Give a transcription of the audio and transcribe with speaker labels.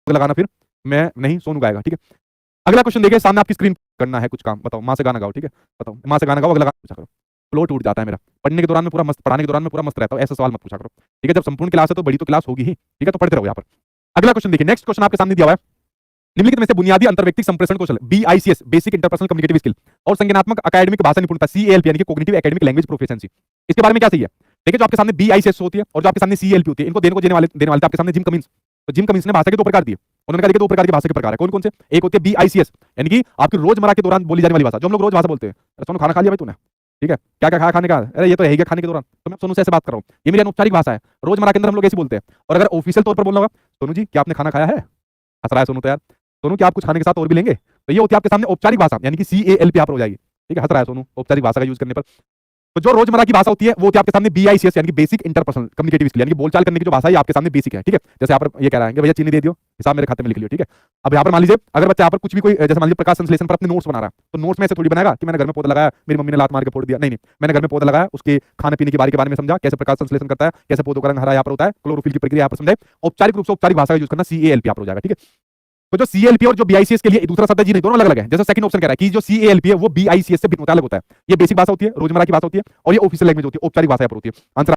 Speaker 1: लगाना फिर मैं नहीं सोनू गाएगा, ठीक है। अगला क्वेश्चन देखिए, सामने आपकी स्क्रीन करना है कुछ काम, बताओ माँ से गाना गाओ, ठीक है, बताओ माँ से गाना गाओ, अगला गाना पूछा करो। फ्लो टूट जाता है मेरा, पढ़ने के दौरान में पूरा मस्त, पढ़ाने के दौरान में पूरा मस्त रहता हूँ, ऐसा सवाल मत पूछा करो, ठीक है। जब संपूर्ण क्लास है तो बड़ी तो क्लास होगी ही, ठीक है, तो पढ़ते रहो यहाँ पर। अगला क्वेश्चन देखिए, नेक्स्ट क्वेश्चन आपके सामने दिया हुआ है, निम्नलिखित में से बुनियादी अंतर्व्यक्तिक संप्रेषण कौशल BICS basic interpersonal communicative skill और संज्ञानात्मक अकादमिक भाषा निपुणता CALP यानी कि कॉग्निटिव एकेडमिक लैंग्वेज प्रोफिशिएंसी, इसके बारे में क्या चाहिए। देखिए, जो आपके सामने BICS होती है और जो आपके सामने CALP होती है, इनको देने वाले आपके सामने जिम कमिंस। तो जिम कमिंस ने भाषा के दो प्रकार दिए, उन्होंने कहा देखिए दो प्रकार की भाषा के प्रकार है, कौन कौन से। एक होती है BICS यानी कि आपकी रोजमर्रा के दौरान बोली जाने वाली भाषा, जो हम लोग रोज भाषा बोलते हैं। सोनू खाना खा लिया भाई तूने, ठीक है, क्या क्या खाया खाने का, अरे ये तो है ही खाने के दौरान, तो मैं सोनू से ऐसे बात कर रहा हूँ, ये मेरी अनौपचारिक भाषा है, रोजमर्रा के अंदर हम लोग ऐसे बोलते हैं। और अगर ऑफिशियल तौर पर बोलना होगा, सोनू जी क्या आपने खाना खाया है, हंस रहा है सोनू तो यार, सोनू क्या आप कुछ खाने के साथ और भी लेंगे, तो ये होती है आपके सामने औपचारिक भाषा यानी कि CALP यहाँ पर हो जाएगी, ठीक है, हंस रहा है सोनू औपचारिक भाषा का यूज करने पर। तो जो रोजमर्रा की भाषा होती है वो होती है आपके सामने BICS यानी कि बेसिक इंटरपर्सनल कम्युनिकेटिव स्किल यानी कि बोलचाल करने की जो भाषा है आपके सामने बेसिक है, ठीक है। जैसे यहाँ पर ये कह रहा है कि भैया चीनी दे दियो, हिसाब मेरे खाते में लिख लियो, ठीक है। अब यहाँ पर मान लीजिए अगर बच्चा यहाँ पर कुछ भी कोई जैसे मान लीजिए प्रकाश संश्लेषण पर अपने नोट्स बना रहा है, तो नोट्स में ऐसे थोड़ी बनाएगा कि मैंने घर में पौधा लगाया, मेरी मम्मी ने लात मार के फोड़ दिया, नहीं नहीं, मैंने घर में पौधा लगाया, उसके खाने पीने की बारी के बारे में समझा, कैसे प्रकाश संश्लेषण करता है, कैसे पौधों का रंग हरा यहाँ पर होता है, क्लोरोफिल की प्रक्रिया यहाँ पर समझाए, औपचारिक रूप से औपचारिक भाषा का यूज करना CALP यहाँ पर हो जाएगा, ठीक है। तो जो CALP और जो BICS के लिए दूसरा शब्द है जी नहीं, दोनों अलग अलग है। जैसे सेकंड ऑप्शन कह रहा है कि जो CALP है वो BICS से भिन्न होता है, अलग होता है। ये बेसिक भाषा होती है, रोजमर्रा की भाषा होती है, और ये ऑफिशियल लैंग्वेज होती है, औपचारिक भाषा यहाँ पर होती है। आंसर